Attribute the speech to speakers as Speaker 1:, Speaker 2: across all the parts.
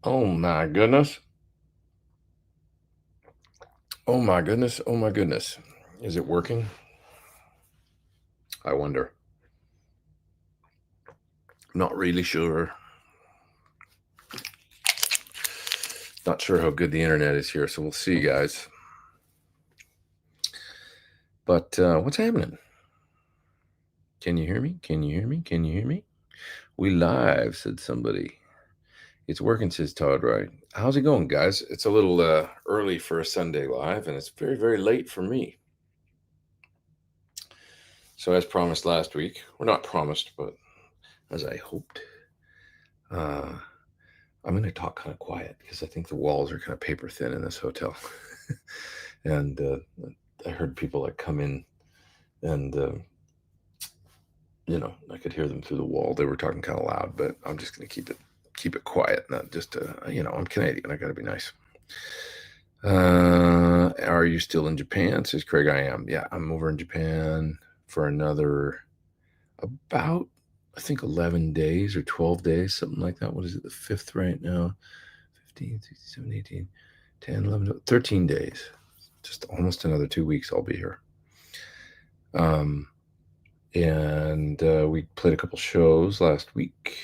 Speaker 1: Oh my goodness. Oh my goodness. Oh my goodness. Is it working? I wonder. Not really sure. Not sure how good the internet is here, so we'll see, guys. But what's happening? Can you hear me? Can you hear me? Can you hear me? We live, said somebody. It's working, says Todd, right? How's it going, guys? It's a little early for a Sunday live, and it's very, very late for me. So, as promised last week, or not promised, but as I hoped, uh, I'm going to talk kind of quiet because I think the walls are kind of paper thin in this hotel. and I heard people like come in and, I could hear them through the wall. They were talking kind of loud, but I'm just going to keep it quiet. Not just, I'm Canadian. I got to be nice. Are you still in Japan? Says Craig. I am. Yeah, I'm over in Japan for another about, I think 11 days or 12 days, something like that. What is it? The 5th right now. 15, 16, 17, 18, 10, 11, 13 days. Just almost another 2 weeks I'll be here. And we played a couple shows last week,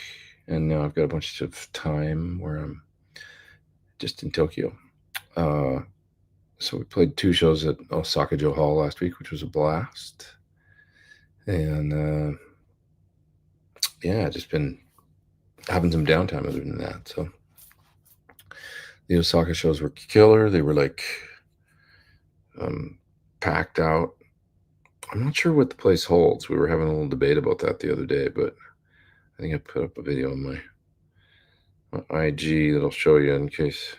Speaker 1: and now I've got a bunch of time where I'm just in Tokyo. So we played 2 shows at Osaka-jo Hall last week, which was a blast. And just been having some downtime other than that. So the Osaka shows were killer. They were like packed out. I'm not sure what the place holds. We were having a little debate about that the other day, but I think I put up a video on my IG that'll show you in case.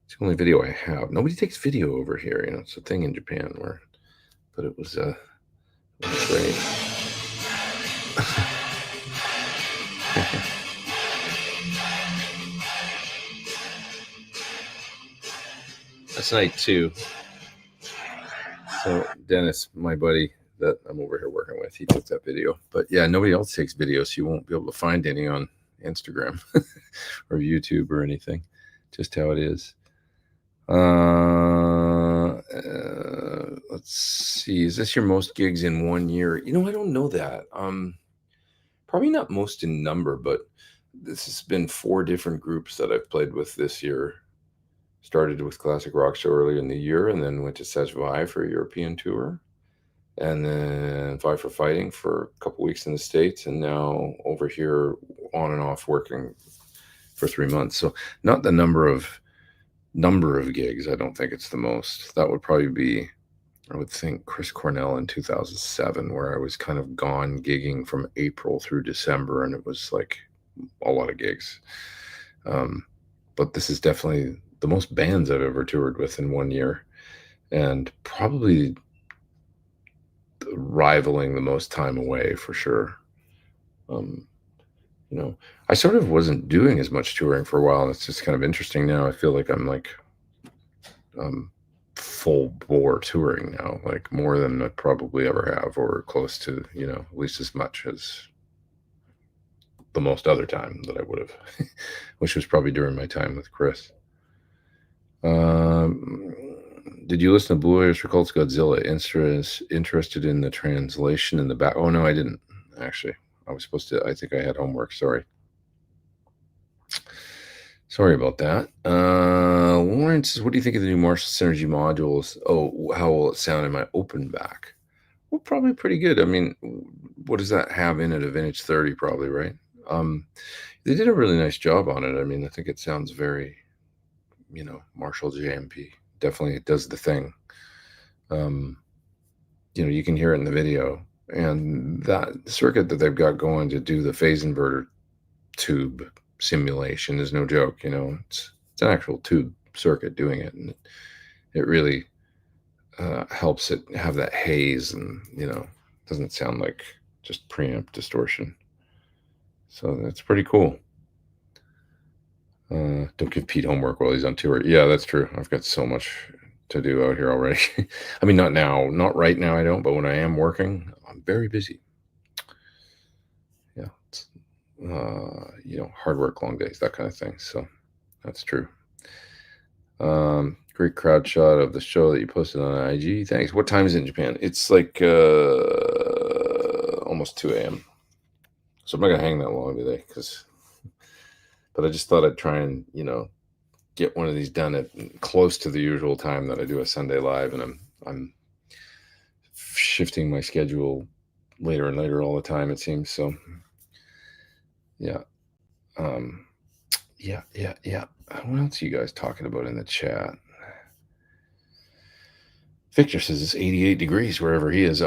Speaker 1: It's the only video I have. Nobody takes video over here. It's a thing in Japan but it was great. That's night 2. So Dennis, my buddy that I'm over here working with, he took that video. But yeah, nobody else takes videos, so you won't be able to find any on Instagram or YouTube or anything. Just how it is. Let's see. Is this your most gigs in 1 year? I don't know that. Probably not most in number, but this has been 4 different groups that I've played with this year. Started with Classic Rock Show earlier in the year, and then went to Sech Vai for a European tour, and then Five for Fighting for a couple weeks in the States, and now over here on and off working for 3 months. So not the number of gigs. I don't think it's the most. That would probably be, I would think, Chris Cornell in 2007, where I was kind of gone gigging from April through December, and it was like a lot of gigs. But this is definitely the most bands I've ever toured with in 1 year, and probably rivaling the most time away for sure. I sort of wasn't doing as much touring for a while, and it's just kind of interesting now. I feel like I'm like full bore touring now, like more than I probably ever have, or close to, at least as much as the most other time that I would have, which was probably during my time with Chris. Did you listen to Blue Oyster Cult's Godzilla? Interested in the translation in the back? Oh, no, I didn't, actually. I was supposed to. I think I had homework. Sorry about that. Lawrence, what do you think of the new Marshall Synergy modules? Oh, how will it sound in my open back? Well, probably pretty good. I mean, what does that have in it? A vintage 30, probably, right? They did a really nice job on it. I mean, I think it sounds very, Marshall JMP. Definitely it does the thing. You can hear it in the video. And that circuit that they've got going to do the phase inverter tube simulation is no joke. It's an actual tube circuit doing it, and it really helps it have that haze, and doesn't sound like just preamp distortion. So that's pretty cool. Don't give Pete homework while he's on tour. Yeah, that's true. I've got so much to do out here already. I mean, not right now I don't, but when I am working, I'm very busy. Yeah, hard work, long days, that kind of thing. So that's true. Great crowd shot of the show that you posted on IG. Thanks. What time is it in Japan? It's like almost 2 a.m. So I'm not gonna hang that long today, but I just thought I'd try and get one of these done at close to the usual time that I do a Sunday live, and I'm shifting my schedule later and later all the time, it seems. So yeah. Yeah. What else are you guys talking about in the chat? Victor says it's 88 degrees wherever he is.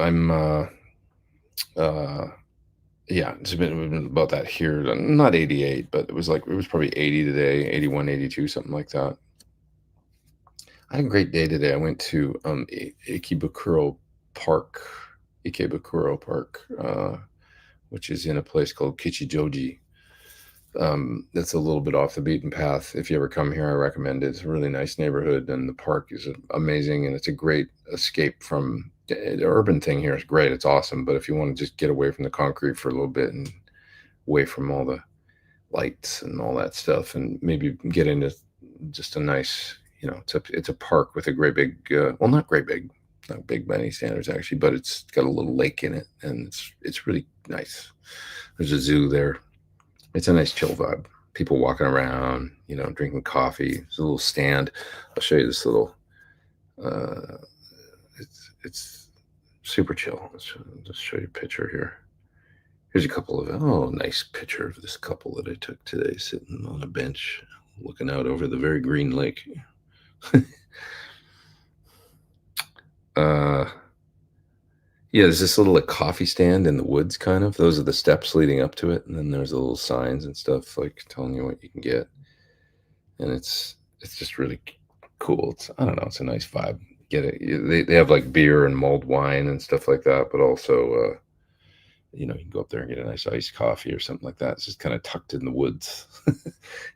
Speaker 1: Yeah, it's been about that here. Not 88, but it was probably 80 today, 81, 82, something like that. I had a great day today. I went to Ikebukuro Park, which is in a place called Kichijoji. That's a little bit off the beaten path. If you ever come here, I recommend it. It's a really nice neighborhood, and the park is amazing, and it's a great escape from the urban thing here. Is great. It's awesome. But if you want to just get away from the concrete for a little bit and away from all the lights and all that stuff, and maybe get into just a nice, it's a park with a great big, well, not great big, not big by any standards actually, but it's got a little lake in it, and it's really nice. There's a zoo there. It's a nice chill vibe. People walking around, drinking coffee. There's a little stand. I'll show you this little. It's super chill. Let's just show you a picture here. Here's a couple of nice picture of this couple that I took today, sitting on a bench, looking out over the very green lake. Yeah, there's this little coffee stand in the woods, kind of. Those are the steps leading up to it, and then there's the little signs and stuff telling you what you can get, and it's just really cool. I don't know, it's a nice vibe. Get it? They have beer and mulled wine and stuff like that, but also you can go up there and get a nice iced coffee or something like that. It's just kind of tucked in the woods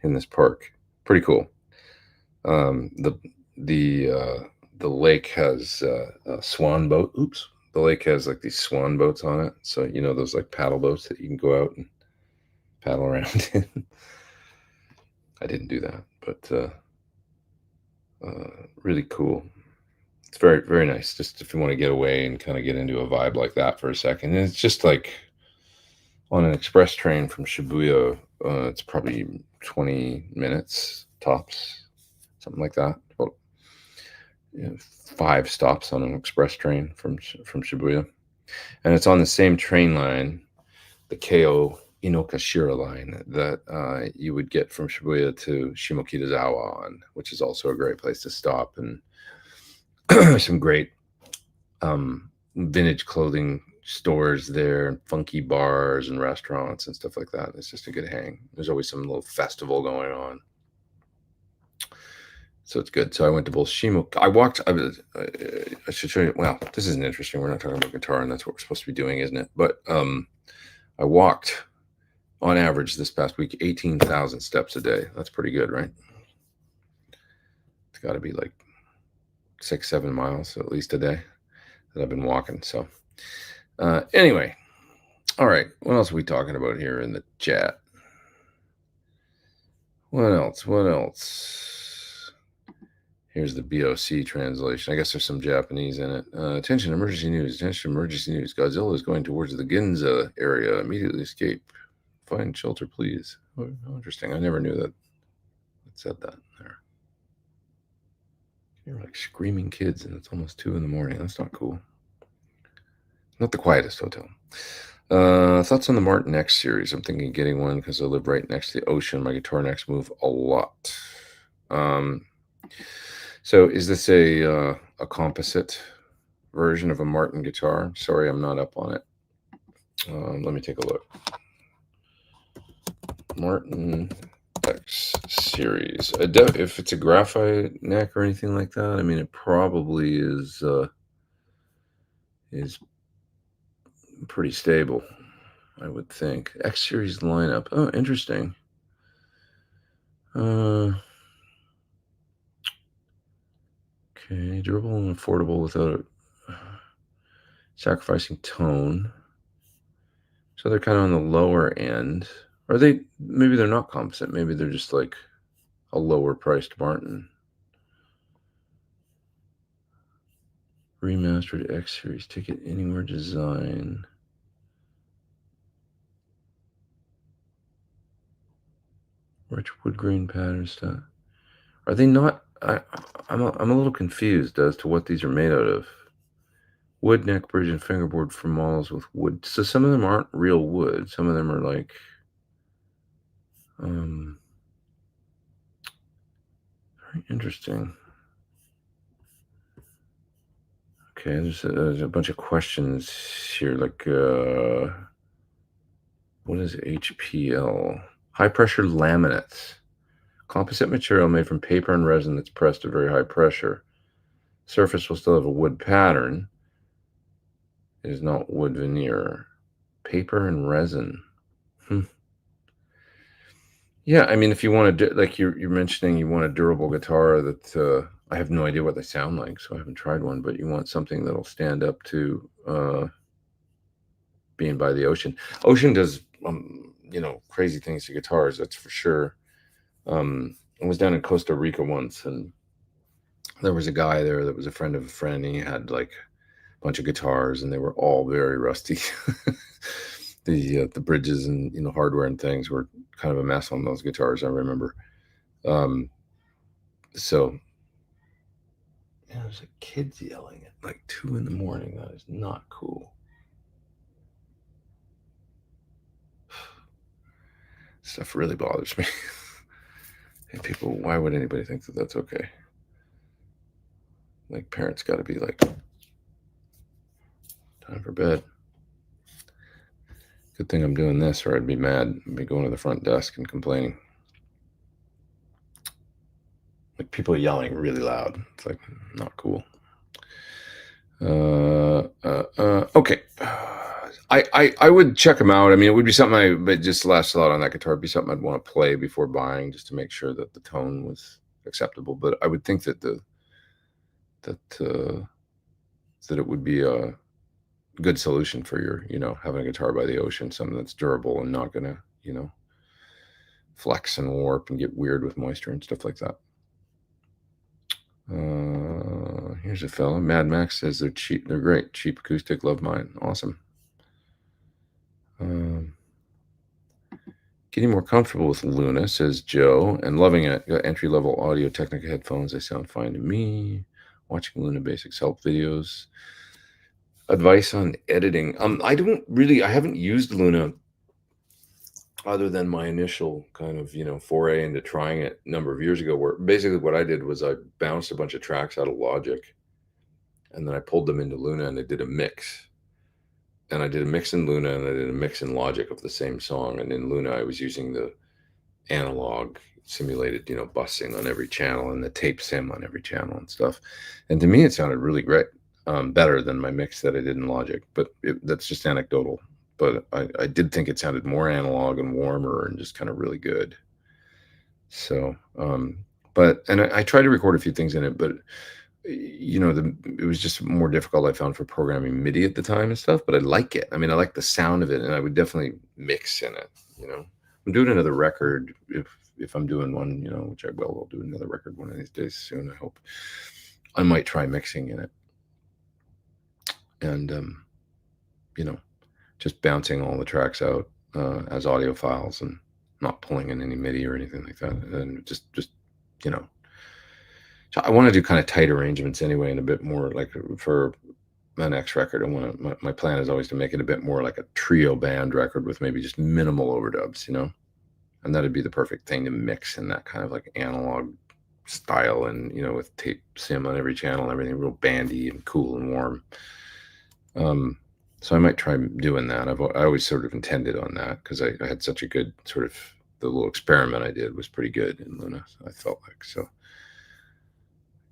Speaker 1: in this park. Pretty cool. The lake has a swan boat. Oops. The lake has these swan boats on it. So, those paddle boats that you can go out and paddle around in. I didn't do that, but really cool. It's very, very nice. Just if you want to get away and kind of get into a vibe like that for a second. And it's just on an express train from Shibuya, it's probably 20 minutes tops, something like that. About 5 stops on an express train from Shibuya, and it's on the same train line, the Keio Inokashira line, that you would get from Shibuya to Shimokitazawa on, which is also a great place to stop, and some great vintage clothing stores there, and funky bars and restaurants and stuff like that. It's just a good hang. There's always some little festival going on. So it's good. So I went to both I walked. I should show you. Well, this isn't interesting. We're not talking about guitar, and that's what we're supposed to be doing, isn't it? But I walked, on average, this past week, 18,000 steps a day. That's pretty good, right? It's got to be 6-7 miles at least a day that I've been walking. So anyway, all right. What else are we talking about here in the chat? What else? Here's the BOC translation. I guess there's some Japanese in it. Attention, emergency news. Godzilla is going towards the Ginza area. Immediately escape. Find shelter, please. Oh, interesting. I never knew that it said that there. You're screaming kids, and it's almost 2 a.m. That's not cool. Not the quietest hotel. Thoughts on the Martin X series? I'm thinking of getting one because I live right next to the ocean. My guitar necks move a lot. So is this a composite version of a Martin guitar? Sorry, I'm not up on it. Let me take a look. Martin X series. If it's a graphite neck or anything like that, I mean, it probably is pretty stable, I would think. X series lineup. Oh, interesting. Okay, durable and affordable without sacrificing tone. So they're kind of on the lower end, Are they? Maybe they're not composite. Maybe they're just like a lower priced Martin. Remastered X Series Ticket Anywhere design. Rich wood grain pattern stuff. Are they not? I'm a little confused as to what these are made out of. Wood neck bridge and fingerboard for models with wood. So some of them aren't real wood. Some of them are like, very interesting. Okay, there's a bunch of questions here. Like, what is HPL? High pressure laminates. Composite material made from paper and resin that's pressed at very high pressure. Surface will still have a wood pattern. It is not wood veneer. Paper and resin. Yeah, I mean, if you want to, like you're mentioning, you want a durable guitar that I have no idea what they sound like, so I haven't tried one. But you want something that'll stand up to being by the ocean. Ocean does, crazy things to guitars. That's for sure. I was down in Costa Rica once, and there was a guy there that was a friend of a friend. And he had like a bunch of guitars, and they were all very rusty. The bridges and hardware and things were kind of a mess on those guitars. I remember. So yeah, there's like kids yelling at like 2 a.m. That is not cool. Stuff really bothers me. Hey, people, why would anybody think that that's okay? Like, parents got to be like, time for bed. Good thing I'm doing this, or I'd be mad. I'd be going to the front desk and complaining. Like, people yelling really loud. It's like, not cool. Okay. I would check them out. I mean, it would be something but just last thought on that guitar would be something I'd want to play before buying, just to make sure that the tone was acceptable. But I would think that that it would be a good solution for your, having a guitar by the ocean, something that's durable and not gonna, flex and warp and get weird with moisture and stuff like that. Here's a fella. Mad Max says they're cheap. They're great. Cheap acoustic. Love mine. Awesome. Getting more comfortable with Luna, says Joe, and loving it. Got entry-level Audio Technica headphones. They sound fine to me. Watching Luna Basics help videos. Advice on editing. I haven't used Luna other than my initial kind of, foray into trying it a number of years ago, where basically what I did was I bounced a bunch of tracks out of Logic, and then I pulled them into Luna and I did a mix. And I did a mix in Luna and I did a mix in Logic of the same song. And in Luna, I was using the analog simulated, bussing on every channel and the tape sim on every channel and stuff. And to me, it sounded really great, better than my mix that I did in Logic. But that's just anecdotal. But I did think it sounded more analog and warmer and just kind of really good. So, I tried to record a few things in it, but it was just more difficult, I found, for programming MIDI at the time and stuff, but I like it. I mean, I like the sound of it, and I would definitely mix in it. I'm doing another record if I'm doing one, which I will. I'll do another record one of these days soon, I hope. I might try mixing in it, and just bouncing all the tracks out as audio files and not pulling in any MIDI or anything like that, and just So I want to do kind of tight arrangements anyway, and a bit more like for my next record. My plan is always to make it a bit more like a trio band record with maybe just minimal overdubs, and that'd be the perfect thing to mix in that kind of like analog style, and with tape sim on every channel and everything real bandy and cool and warm. So I might try doing that. I always sort of intended on that because I had such a good sort of, the little experiment I did was pretty good in Luna, I felt like. So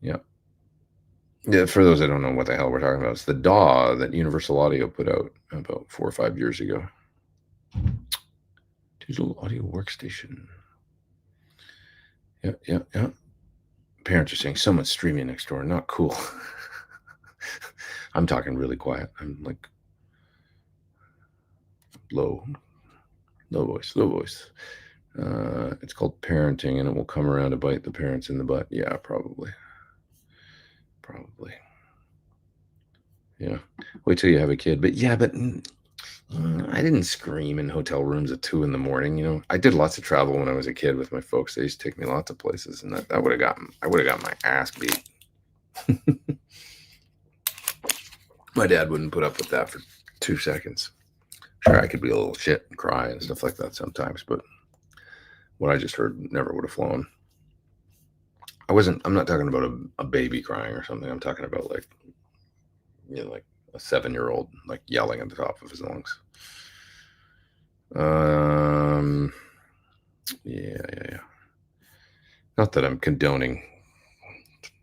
Speaker 1: yeah. Yeah, for those that don't know what the hell we're talking about, it's the DAW that Universal Audio put out about 4 or 5 years ago. Digital audio workstation. Yeah. Parents are saying someone's streaming next door. Not cool. I'm talking really quiet. I'm like low. Low voice, low voice. It's called parenting, and it will come around to bite the parents in the butt. Yeah, probably. Probably. Yeah. Wait till you have a kid. But yeah, but I didn't scream in hotel rooms at 2 in the morning. I did lots of travel when I was a kid with my folks. They used to take me lots of places, and that would have gotten I would have got my ass beat. My dad wouldn't put up with that for 2 seconds. Sure, I could be a little shit and cry and stuff like that sometimes, but what I just heard never would have flown. I'm not talking about a baby crying or something. I'm talking about like a 7-year-old, like yelling at the top of his lungs. Yeah. Not that I'm condoning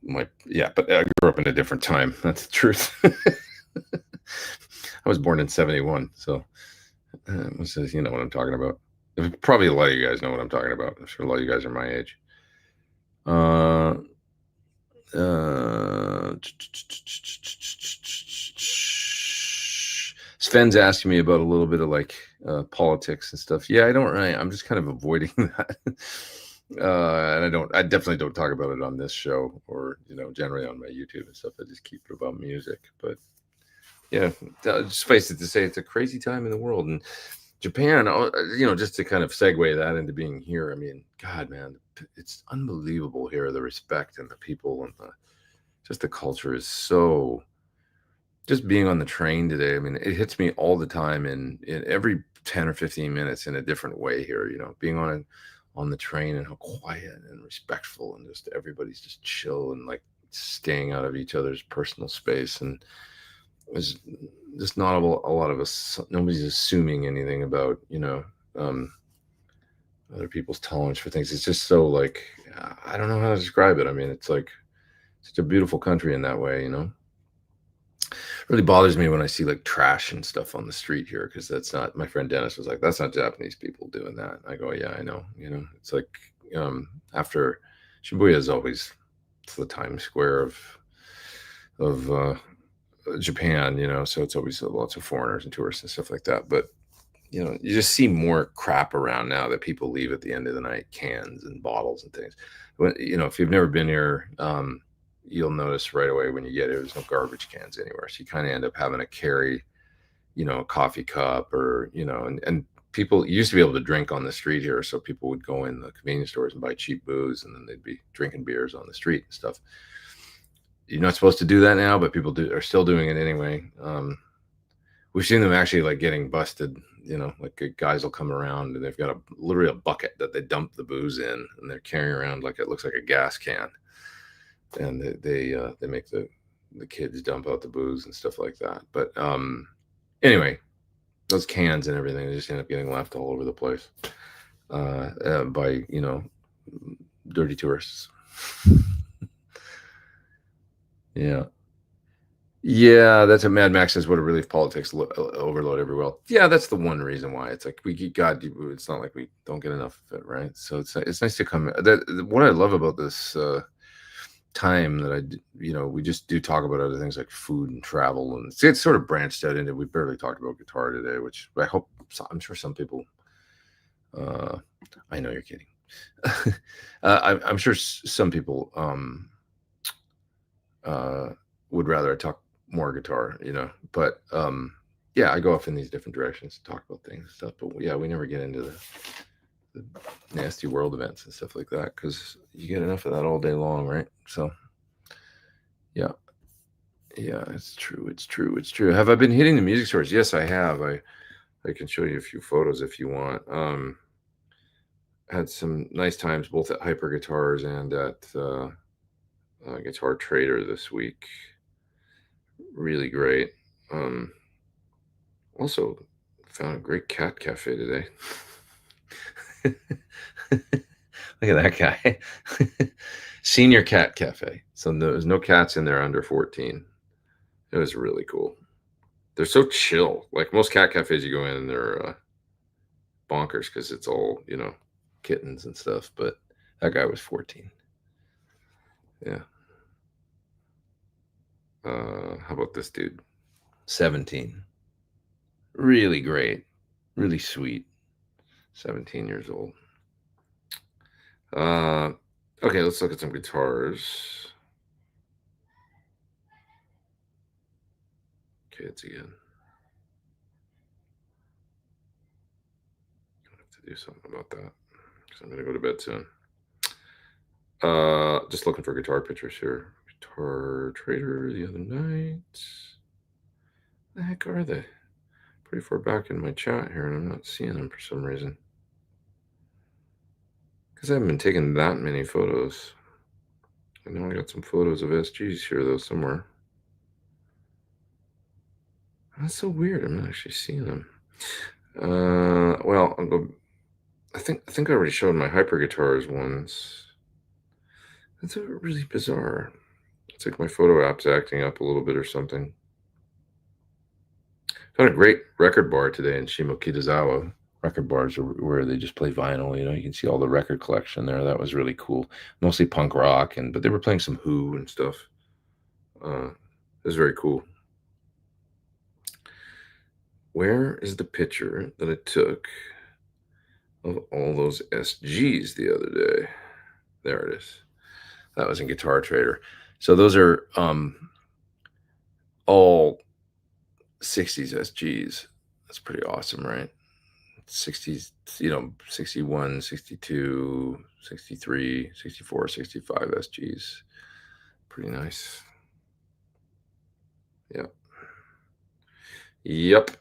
Speaker 1: but I grew up in a different time. That's the truth. I was born in 71, so you know what I'm talking about. Probably a lot of you guys know what I'm talking about. I'm sure a lot of you guys are my age. Sven's asking me about a little bit of politics and stuff. Yeah, I don't really. I'm just kind of avoiding that. And I definitely don't talk about it on this show or generally on my YouTube and stuff. I just keep it about music. But yeah, suffice it to say, it's a crazy time in the world. And Japan, just to kind of segue that into being here. I mean, God, man, it's unbelievable here. The respect and the people and just the culture is so. Just being on the train today, I mean, it hits me all the time in every 10 or 15 minutes in a different way here. Being on the train and how quiet and respectful and just everybody's just chill and like staying out of each other's personal space and there's just not a lot of us. Nobody's assuming anything about um, other people's tolerance for things. It's just so I don't know how to describe it. I mean, it's like such a beautiful country in that way. Really bothers me when I see like trash and stuff on the street here because that's not. My friend Dennis was like, "That's not Japanese people doing that." I go, "Yeah, I know." It's like after Shibuya is always it's the Times Square of Japan, so it's always lots of foreigners and tourists and stuff like that. But you just see more crap around now that people leave at the end of the night, cans and bottles and things. If you've never been here, you'll notice right away when you get here, there's no garbage cans anywhere. So you kind of end up having to carry, a coffee cup or, and people used to be able to drink on the street here. So people would go in the convenience stores and buy cheap booze and then they'd be drinking beers on the street and stuff. You're not supposed to do that now, but people are still doing it anyway. We've seen them actually like getting busted. Like guys will come around and they've got literally a bucket that they dump the booze in, and they're carrying around like it looks like a gas can, and they make the kids dump out the booze and stuff like that. But anyway, those cans and everything they just end up getting left all over the place by dirty tourists. Yeah. Yeah, that's a Mad Max says what a relief politics overload everywhere. Yeah, that's the one reason why it's like we get God. It's not like we don't get enough of it, right? So it's nice to come. What I love about this time that we just do talk about other things like food and travel, and it's sort of branched out into. We barely talked about guitar today, which I'm sure some people. I know you're kidding. I'm sure some people would rather I talk more guitar, but yeah, I go off in these different directions to talk about things and stuff. But yeah, we never get into the nasty world events and stuff like that because you get enough of that all day long, right? So yeah, it's true. Have I been hitting the music stores? Yes, I have. I can show you a few photos if you want. Had some nice times both at Hyper Guitars and at Guitar Trader this week. Really great. Also found a great cat cafe today. Look at that guy. Senior cat cafe. So there's no cats in there under 14. It was really cool. They're so chill. Like most cat cafes you go in and they're bonkers because it's all, kittens and stuff. But that guy was 14. Yeah. How about this dude? 17. Really great. Really sweet. 17 years old. Okay, let's look at some guitars. Kids again. I have to do something about that because I'm gonna go to bed soon. Just looking for guitar pictures here. Guitar Trader the other night. The heck are they? Pretty far back in my chat here, and I'm not seeing them for some reason. Because I haven't been taking that many photos. I know I got some photos of SGs here though somewhere. That's so weird. I'm not actually seeing them. Well, I'll go. I think I already showed my hyper guitars once. That's really bizarre. It's like my photo app's acting up a little bit or something. Found a great record bar today in Shimokitazawa. Record bars are where they just play vinyl. You know, you can see all the record collection there. That was really cool. Mostly punk rock, but they were playing some Who and stuff. It was very cool. Where is the picture that I took of all those SGs the other day? There it is. That was in Guitar Trader. So those are all 60s SGs. That's pretty awesome, right? 60s, 61, 62, 63, 64, 65 SGs. Pretty nice. Yep. Yep.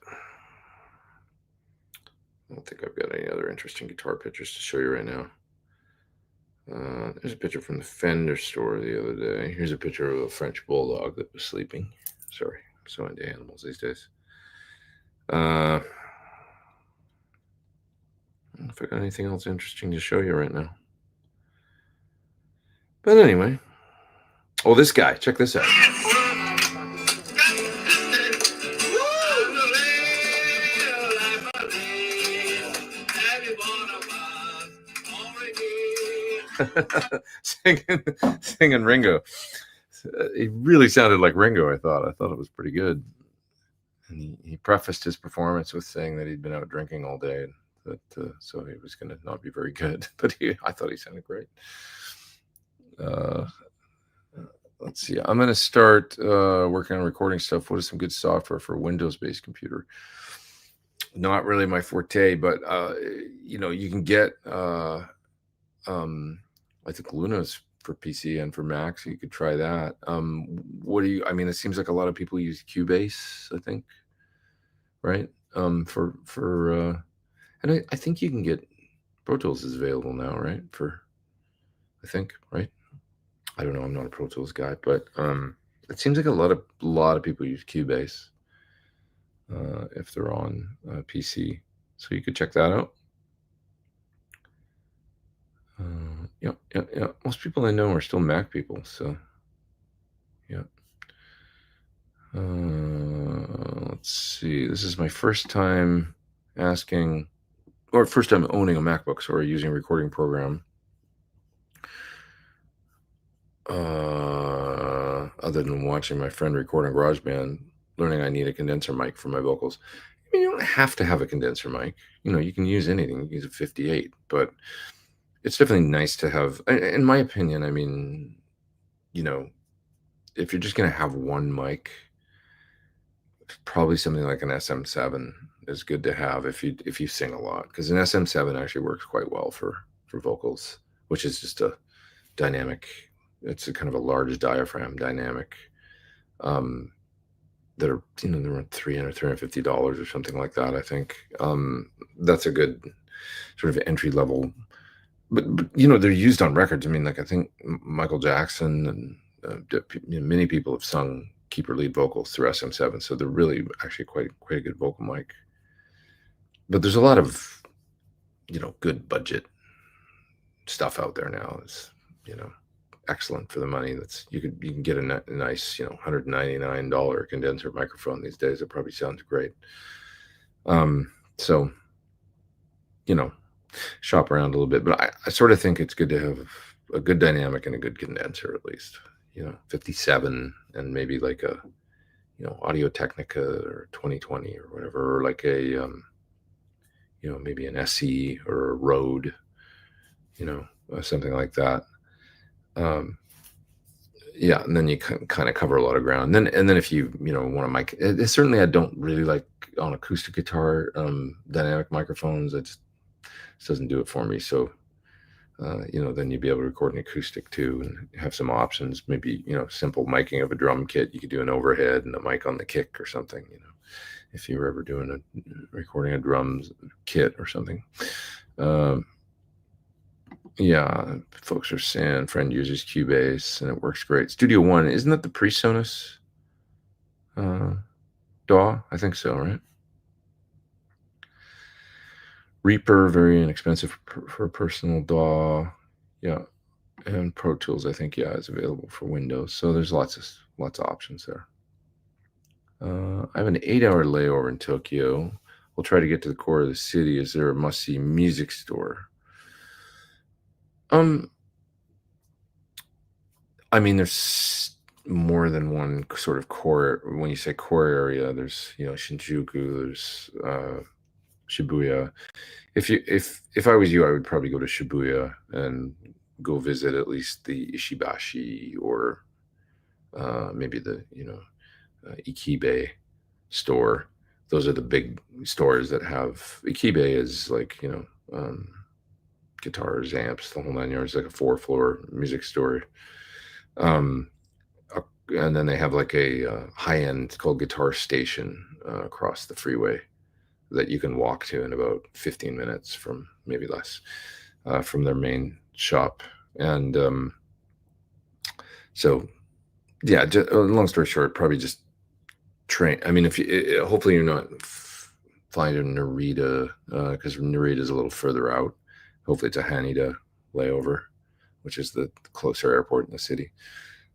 Speaker 1: I don't think I've got any other interesting guitar pictures to show you right now. There's a picture from the Fender store the other day. Here's a picture of a French bulldog that was sleeping. Sorry, I'm so into animals these days. If I got anything else interesting to show you right now. But anyway. Oh, this guy. Check this out. singing Ringo. He really sounded like Ringo, I thought. I thought it was pretty good. And he prefaced his performance with saying that he'd been out drinking all day, and that so he was going to not be very good. But I thought he sounded great. Let's see. I'm going to start working on recording stuff. What is some good software for a Windows-based computer? Not really my forte, but you can get I think Luna's for PC and for Mac, so you could try that. It seems like a lot of people use Cubase, I think, right? And I think you can get Pro Tools is available now, right? I think, right? I don't know. I'm not a Pro Tools guy, but it seems like a lot of people use Cubase if they're on PC, so you could check that out. Yeah. Most people I know are still Mac people, so yeah. Let's see. This is my first time first time owning a MacBook, so we're using a recording program. Other than watching my friend record on GarageBand, learning I need a condenser mic for my vocals. I mean, you don't have to have a condenser mic. You can use anything. You can use a 58, but it's definitely nice to have, in my opinion. I mean, if you're just going to have one mic, probably something like an SM7 is good to have if you sing a lot, because an SM7 actually works quite well for vocals, which is just a dynamic. It's a kind of a large diaphragm dynamic. That are they're around $350 or something like that. I think that's a good sort of entry level. But they're used on records. I mean, like I think Michael Jackson and many people have sung keeper lead vocals through SM7, so they're really actually quite a good vocal mic. But there's a lot of good budget stuff out there now. It's excellent for the money. You can get a nice $199 condenser microphone these days. It probably sounds great. So shop around a little bit, but I sort of think it's good to have a good dynamic and a good condenser, at least 57, and maybe like a Audio Technica or 2020 or whatever, or like a maybe an SE or a Rode, something like that. Um, yeah, and then you kind of cover a lot of ground. And then if you want to certainly I don't really like on acoustic guitar dynamic microphones. It just doesn't do it for me. So then you'd be able to record an acoustic too and have some options. Maybe simple miking of a drum kit. You could do an overhead and a mic on the kick or something. If you were ever doing recording a drums kit or something. Yeah, folks are saying friend uses Cubase and it works great. Studio One, isn't that the PreSonus DAW? I think so, right? Reaper, very inexpensive for personal DAW. Yeah, and Pro Tools, I think, is available for Windows. So there's lots of options there. I have an 8-hour layover in Tokyo. We'll try to get to the core of the city. Is there a must-see music store? I mean, there's more than one sort of core. When you say core area, there's Shinjuku, there's Shibuya. If I was you, I would probably go to Shibuya and go visit at least the Ishibashi or maybe the Ikibe store. Those are the big stores that have. Ikibe is like guitars, amps, the whole 9 yards, like a 4-floor music store. And then they have like a high-end called Guitar Station across the freeway that you can walk to in about 15 minutes from, maybe less, from their main shop. And so, yeah, long story short, probably just train. I mean, if you, hopefully you're not flying to Narita, because Narita is a little further out. Hopefully it's a Haneda layover, which is the closer airport in the city.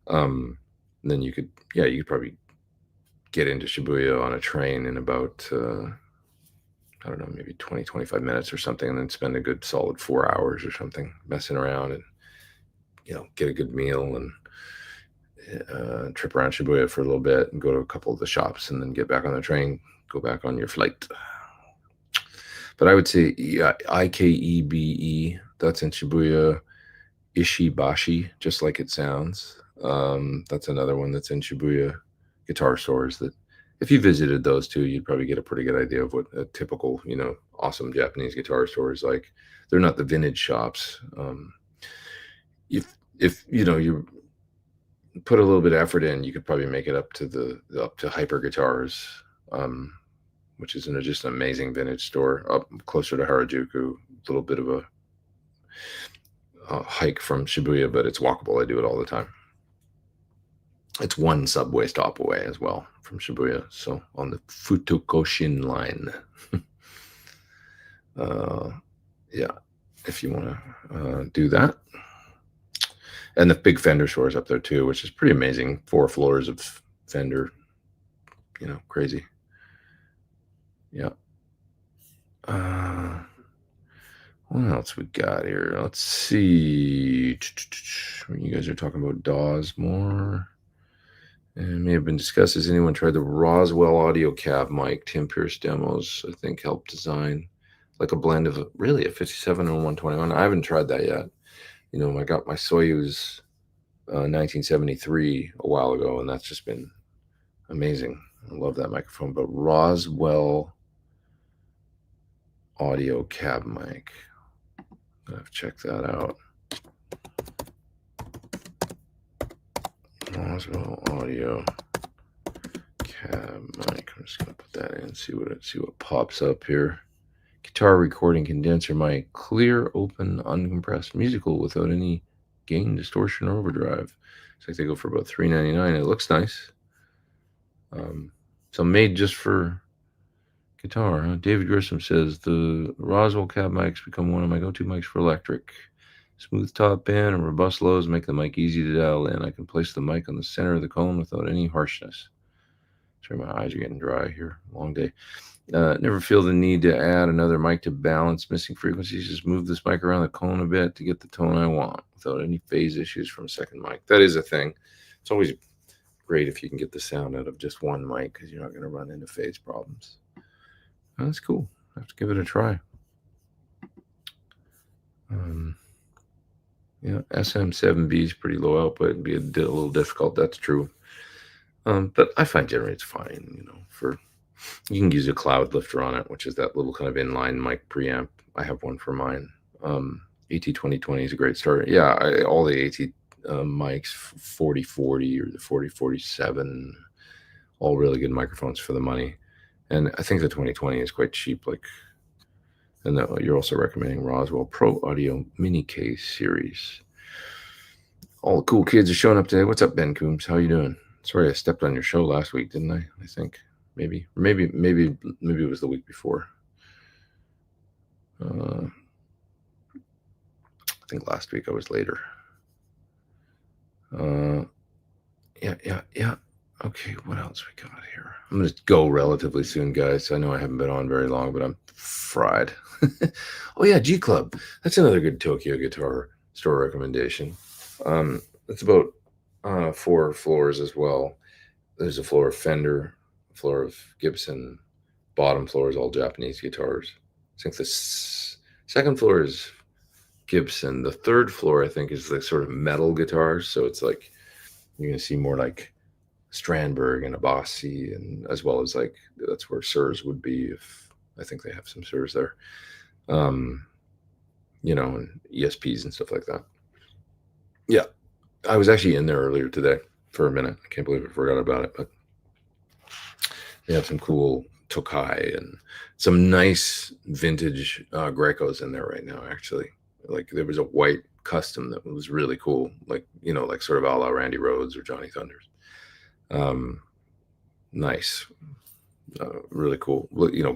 Speaker 1: Then you could probably get into Shibuya on a train in about, I don't know, maybe 20, 25 minutes or something, and then spend a good solid 4 hours or something messing around and, get a good meal and trip around Shibuya for a little bit and go to a couple of the shops and then get back on the train, go back on your flight. But I would say, Ikebe, that's in Shibuya. Ishibashi, just like it sounds. That's another one that's in Shibuya. Guitar stores that, if you visited those two, you'd probably get a pretty good idea of what a typical, awesome Japanese guitar store is like. They're not the vintage shops. If you put a little bit of effort in, you could probably make it up to Hyper Guitars, which is just an amazing vintage store up closer to Harajuku. A little bit of a hike from Shibuya, but it's walkable. I do it all the time. It's one subway stop away as well from Shibuya, so on the Futokoshin line. Yeah, if you want to do that. And the big Fender store is up there too, which is pretty amazing. 4 floors of Fender, crazy. Yeah. What else we got here? Let's see. You guys are talking about DAWs more. And may have been discussed. Has anyone tried the Roswell audio cab mic? Tim Pierce demos, I think, helped design like a blend of a 57 and 121. I haven't tried that yet. I got my Soyuz 1973 a while ago, and that's just been amazing. I love that microphone. But Roswell audio cab mic, I have to check that out. Roswell audio cab mic. I'm just gonna put that in, see what pops up here. Guitar recording condenser mic, clear, open, uncompressed, musical without any gain, distortion, or overdrive. It's like they go for about $3.99. It looks nice. So made just for guitar. Huh? David Grissom says the Roswell cab mics become one of my go-to mics for electric. Smooth top end and robust lows make the mic easy to dial in. I can place the mic on the center of the cone without any harshness. Sorry, my eyes are getting dry here. Long day. Never feel the need to add another mic to balance missing frequencies. Just move this mic around the cone a bit to get the tone I want without any phase issues from a second mic. That is a thing. It's always great if you can get the sound out of just one mic because you're not going to run into phase problems. That's cool. I have to give it a try. Um, yeah, SM7B is pretty low output. It'd be a little difficult. That's true. But I find generate's fine. For you can use a cloud lifter on it, which is that little kind of inline mic preamp. I have one for mine. AT2020 is a great start. Yeah, all the AT mics, 4040 or the 4047, all really good microphones for the money. And I think the 2020 is quite cheap. And you're also recommending Roswell Pro Audio Mini Case Series. All the cool kids are showing up today. What's up, Ben Coombs? How you doing? Sorry, I stepped on your show last week, didn't I? I think maybe it was the week before. I think last week I was later. Yeah. Okay, what else we got here? I'm gonna go relatively soon, guys. I know I haven't been on very long, but I'm fried. Oh yeah, G Club. That's another good Tokyo guitar store recommendation. It's about 4 floors as well. There's a floor of Fender, a floor of Gibson, bottom floor is all Japanese guitars. I think the second floor is Gibson. The third floor, I think, is the sort of metal guitars. So it's like you're gonna see more like Strandberg and Abasi, and as well as like that's where Sirs would be. If I think they have some Sirs there, and ESPs and stuff like that. Yeah, I was actually in there earlier today for a minute. I can't believe I forgot about it, but they have some cool Tokai and some nice vintage Grecos in there right now. Actually, like there was a white custom that was really cool, like like sort of a la Randy Rhoads or Johnny Thunders. Nice, really cool.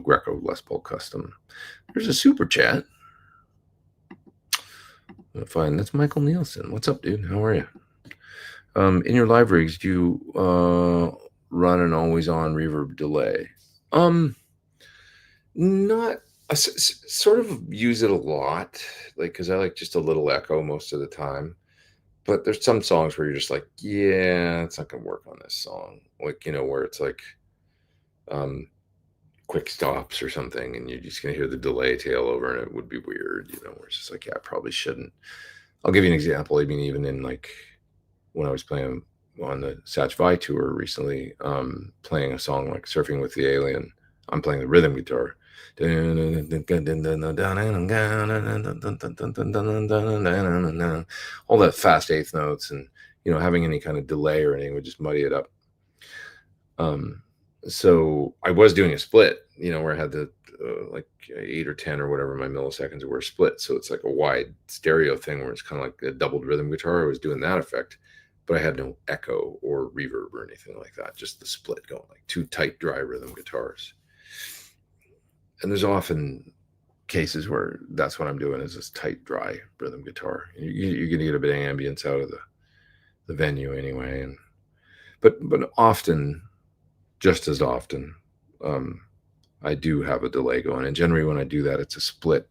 Speaker 1: Greco Les Paul custom. There's a super chat. Fine, that's Michael Nielsen. What's up, dude? How are you? In your live rigs, do you run an always on reverb delay? Not sort of use it a lot, like because I like just a little echo most of the time. But there's some songs where you're just like, yeah, it's not gonna work on this song. Like where it's like quick stops or something, and you're just gonna hear the delay tail over, and it would be weird. Where it's just like, yeah, I probably shouldn't. I'll give you an example. I mean, even in like when I was playing on the Satch Vi tour recently, playing a song like Surfing with the Alien, I'm playing the rhythm guitar. All that fast eighth notes, and having any kind of delay or anything would just muddy it up. So I was doing a split, where I had the like 8 or 10 or whatever my milliseconds were split. So it's like a wide stereo thing where it's kind of like a doubled rhythm guitar. I was doing that effect, but I had no echo or reverb or anything like that. Just the split going, like 2 tight, dry rhythm guitars. And there's often cases where that's what I'm doing is this tight, dry rhythm guitar. You're going to get a bit of ambience out of the venue anyway. But often, just as often, I do have a delay going. And generally when I do that, it's a split,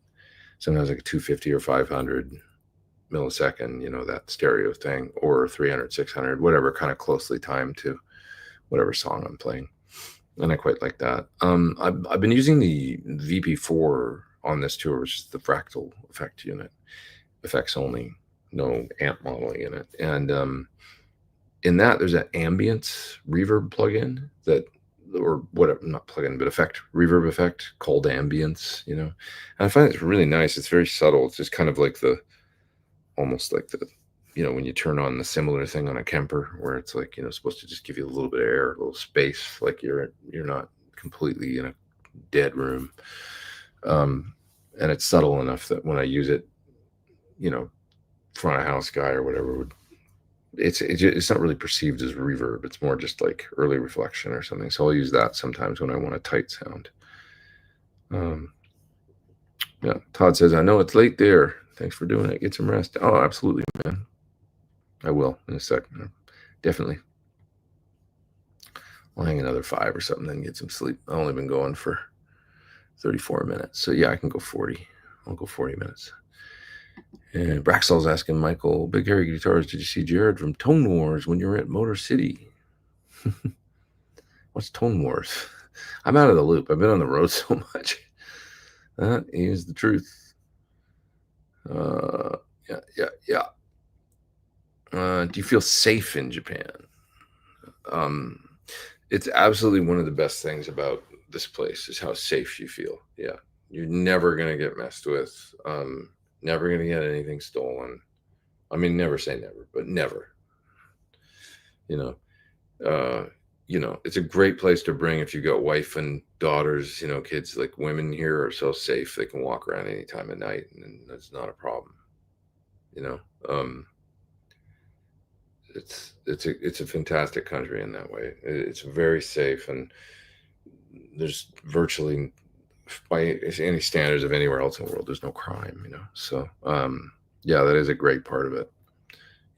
Speaker 1: sometimes like a 250 or 500 millisecond, that stereo thing, or 300, 600, whatever, kind of closely timed to whatever song I'm playing. And I quite like that. I've been using the VP4 on this tour, which is the fractal effect unit, effects only, no amp modeling in it. And in that, there's an ambience reverb plugin or whatever, not plugin, but reverb effect called ambience, and I find it's really nice. It's very subtle. It's just kind of like almost like when you turn on the similar thing on a Kemper, where it's like, supposed to just give you a little bit of air, a little space, like you're not completely in a dead room. And it's subtle enough that when I use it, front of house guy or whatever it's not really perceived as reverb. It's more just like early reflection or something. So I'll use that sometimes when I want a tight sound. Yeah, Todd says, I know it's late there. Thanks for doing it. Get some rest. Oh, absolutely, man. I will in a second. Definitely. I'll hang another 5 or something, then get some sleep. I've only been going for 34 minutes. So yeah, I can go 40. I'll go 40 minutes. And Braxall's asking Michael, Big Hairy Guitars, did you see Jared from Tone Wars when you were at Motor City? What's Tone Wars? I'm out of the loop. I've been on the road so much. That is the truth. Uh, yeah, yeah, yeah. Do you feel safe in Japan? Um, it's absolutely one of the best things about this place is how safe you feel. Yeah, you're never gonna get messed with. Never gonna get anything stolen. I mean, never say never, but never. You know, uh, it's a great place to bring if you got wife and daughters. Kids. Like women here are so safe; they can walk around any time of night, and that's not a problem. You know, um, it's a fantastic country in that way. It's very safe, and there's virtually, by any standards of anywhere else in the world, there's no crime. So yeah, that is a great part of it.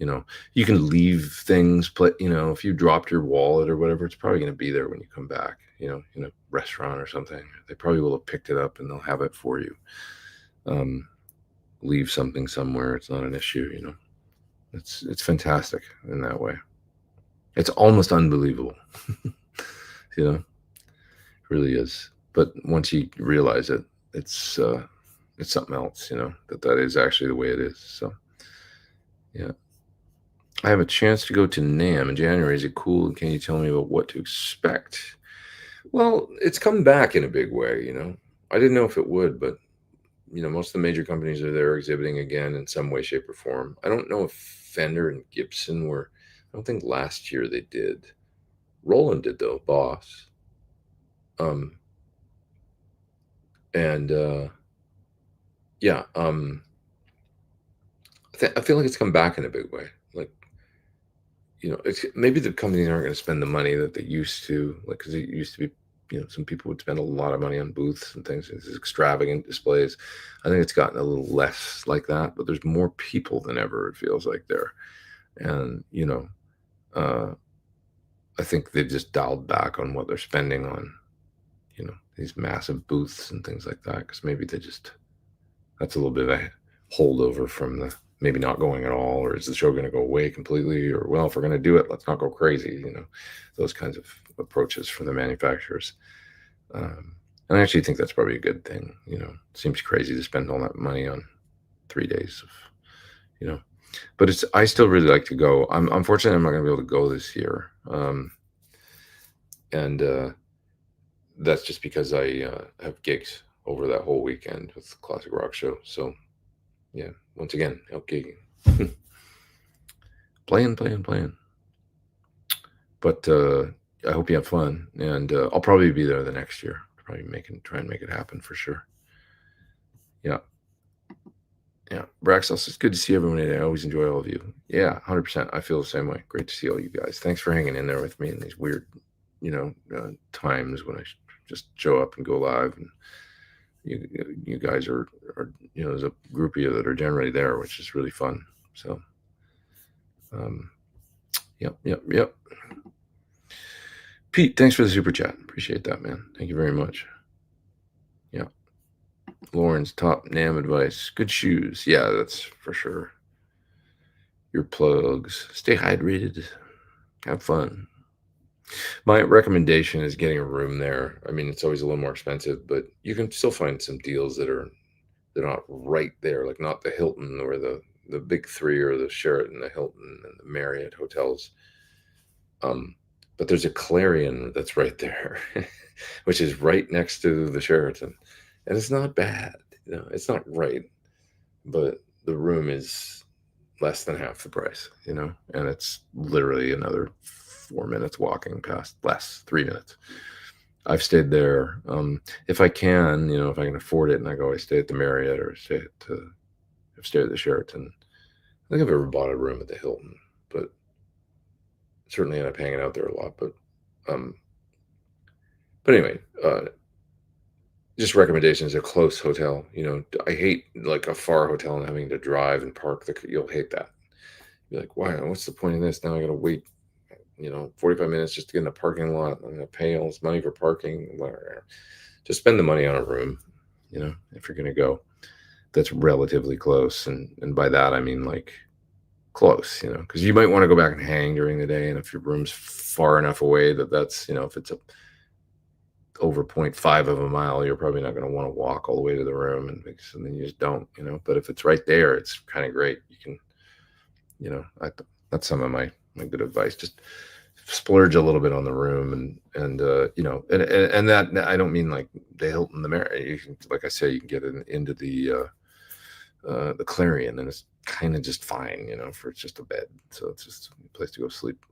Speaker 1: you know you can leave things if you dropped your wallet or whatever, it's probably going to be there when you come back, in a restaurant or something. They probably will have picked it up and they'll have it for you. um Leave something somewhere, it's not an issue. It's fantastic in that way. It's almost unbelievable. you know it really is. But once you realize it, it's something else, that is actually the way it is. So yeah. I have a chance to go to NAMM in January. Is it cool? And can you tell me about what to expect? Well, it's come back in a big way. I didn't know if it would, but most of the major companies are there exhibiting again in some way, shape, or form. I don't know if Fender and Gibson were. I don't think last year they did. Roland did though, Boss. Um, and yeah, I feel like it's come back in a big way. Like, it's maybe the companies aren't going to spend the money that they used to, like, because it used to be, some people would spend a lot of money on booths and things, these extravagant displays. I think it's gotten a little less like that, but there's more people than ever, it feels like there. And, uh, I think they've just dialed back on what they're spending on, these massive booths and things like that, because maybe that's a little bit of a holdover from the maybe not going at all, or is the show going to go away completely, or well, if we're going to do it, let's not go crazy. Those kinds of approaches from the manufacturers. And I actually think that's probably a good thing. It seems crazy to spend all that money on 3 days of, you know, but I still really like to go. Unfortunately, I'm not going to be able to go this year. And that's just because I have gigs over that whole weekend with the Classic Rock Show. So yeah, once again, out gigging. Playing. But I hope you have fun, and I'll probably be there the next year. Probably try and make it happen for sure. Yeah, yeah. Braxos, it's good to see everyone today. I always enjoy all of you. Yeah, 100%. I feel the same way. Great to see all you guys. Thanks for hanging in there with me in these weird, times when I just show up and go live, and you guys are there's a group of you that are generally there, which is really fun. So, yep. Pete, thanks for the super chat. Appreciate that, man. Thank you very much. Yeah. Lauren's top NAMM advice. Good shoes. Yeah, that's for sure. Your plugs. Stay hydrated. Have fun. My recommendation is getting a room there. I mean, it's always a little more expensive, but you can still find some deals they're not right there, like not the Hilton or the big three or the Sheraton, the Hilton, and the Marriott hotels. But there's a Clarion that's right there, which is right next to the Sheraton, and it's not bad. It's not right, but the room is less than half the price. And it's literally another 4 minutes walking past, less 3 minutes. I've stayed there. If I can, if I can afford it, and I stay at the Marriott or I've stayed at the Sheraton. I think I've ever bought a room at the Hilton, but certainly end up hanging out there a lot. But anyway, just recommendations. A close hotel. I hate like a far hotel and having to drive and park. You'll hate that. You're like, why? What's the point of this? Now I got to wait 45 minutes just to get in a parking lot. I'm going to pay all this money for parking. Just spend the money on a room, if you're going to go. That's relatively close. And by that, I mean like close, because you might want to go back and hang during the day. And if your room's far enough away that's, if it's over 0.5 of a mile, you're probably not going to want to walk all the way to the room, and then you just don't, but if it's right there, it's kind of great. You can, that's some of my good advice. Just splurge a little bit on the room, and that, I don't mean like the Hilton, the Marriott. You can, like I say, you can get into the Clarion, and it's kind of just fine, for it's just a bed, so it's just a place to go sleep.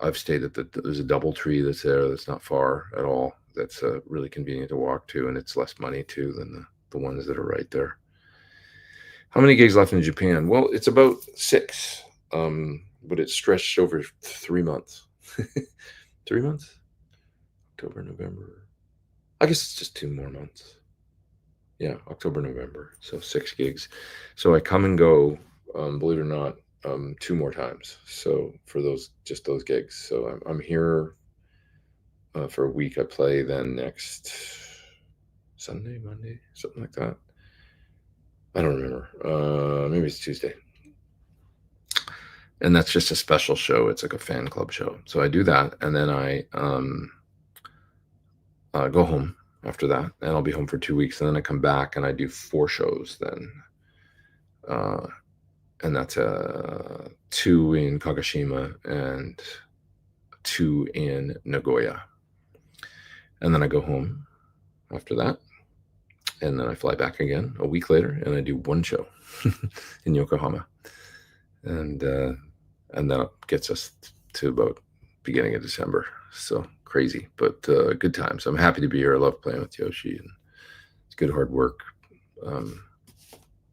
Speaker 1: I've stayed at there's a DoubleTree that's there, that's not far at all. That's really convenient to walk to, and it's less money too than the ones that are right there. How many gigs left in Japan? Well, it's about 6, but it's stretched over 3 months. 3 months? October, November. I guess it's just 2 more months. Yeah, October, November. So 6 gigs. So I come and go, believe it or not, 2 more times. So for those gigs. So I'm here for a week. I play then next Sunday, Monday, something like that. I don't remember. Maybe it's Tuesday. And that's just a special show. It's like a fan club show. So I do that, and then I go home after that, and I'll be home for 2 weeks, and then I come back and I do 4 shows then. And that's 2 in Kagoshima and 2 in Nagoya. And then I go home after that, and then I fly back again a week later, and I do 1 show in Yokohama. And then it gets us to about beginning of December. So crazy, but good times. I'm happy to be here. I love playing with Yoshi, and it's good hard work.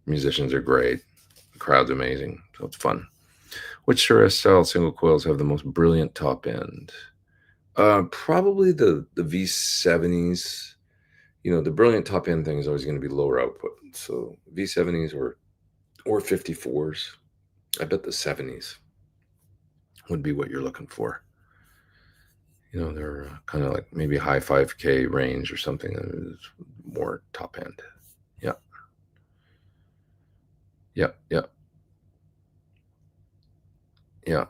Speaker 1: Musicians are great. The crowd's amazing, so it's fun. Which Shure style single coils have the most brilliant top end? Probably the V70s. The brilliant top end thing is always going to be lower output. So V70s or 54s. I bet the 70s would be what you're looking for. They're kind of like maybe high 5K range or something that is more top end. Yeah. Yeah. Yeah. Yeah.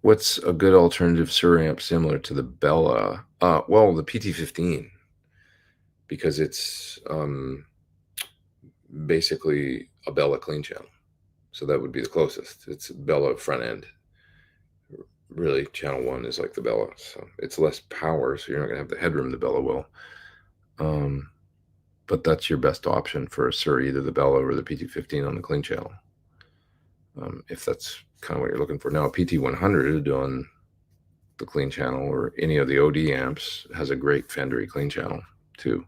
Speaker 1: What's a good alternative Shure amp similar to the Bella? Well, the PT15, because it's basically a Bella clean channel. So that would be the closest. It's Bella front end. Really, channel 1 is like the Bella. So it's less power, so you're not going to have the headroom the Bella will. But that's your best option for a Shure, either the Bella or the PT15 on the clean channel. If that's kind of what you're looking for. Now, a PT100 on the clean channel or any of the OD amps has a great Fendery clean channel too.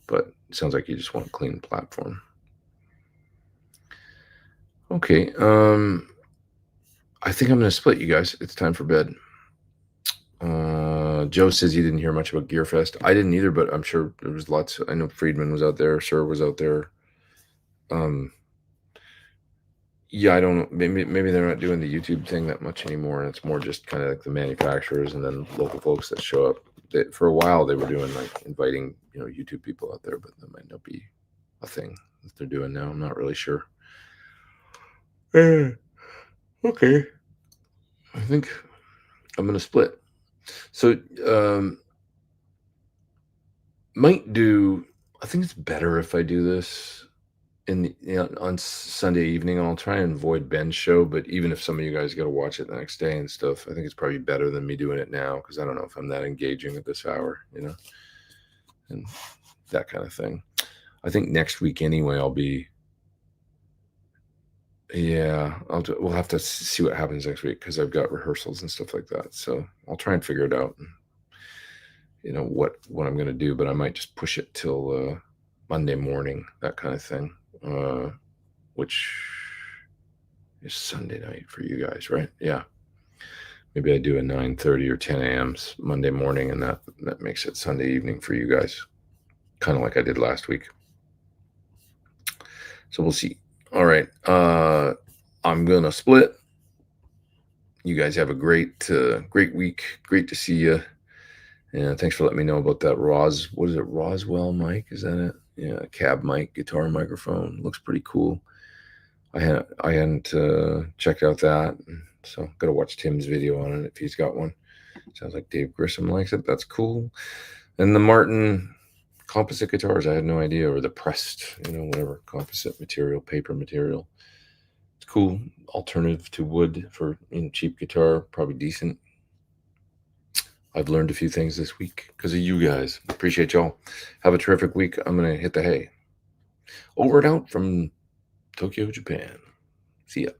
Speaker 1: But it sounds like you just want a clean platform. Okay. I think I'm going to split, you guys. It's time for bed. Joe says he didn't hear much about Gearfest. I didn't either, but I'm sure there was lots. I know Friedman was out there. Sir was out there. Yeah, I don't know. Maybe they're not doing the YouTube thing that much anymore, and it's more just kind of like the manufacturers and then local folks that show up. For a while, they were doing like inviting YouTube people out there, but that might not be a thing that they're doing now. I'm not really sure. Okay. I think I'm going to split. So, I think it's better if I do this on Sunday evening. I'll try and avoid Ben's show, but even if some of you guys got to watch it the next day and stuff, I think it's probably better than me doing it now, because I don't know if I'm that engaging at this hour, and that kind of thing. I think next week anyway, I'll be. Yeah, we'll have to see what happens next week, because I've got rehearsals and stuff like that. So I'll try and figure it out. What I'm going to do, but I might just push it till Monday morning, that kind of thing, which is Sunday night for you guys, right? Yeah. Maybe I do a 9:30 or 10 a.m. Monday morning, and that makes it Sunday evening for you guys, kind of like I did last week. So we'll see. All right. I'm going to split. You guys have a great week. Great to see you. And thanks for letting me know about that what is it, Roswell mic? Is that it? Yeah, cab mic, guitar microphone. Looks pretty cool. I hadn't checked out that, so got to watch Tim's video on it if he's got one. Sounds like Dave Grissom likes it. That's cool. And the Martin composite guitars, I had no idea, or the pressed, whatever composite material, paper material. It's cool. Alternative to wood for cheap guitar, probably decent. I've learned a few things this week because of you guys. Appreciate y'all. Have a terrific week. I'm gonna hit the hay. Over and out from Tokyo, Japan. See ya.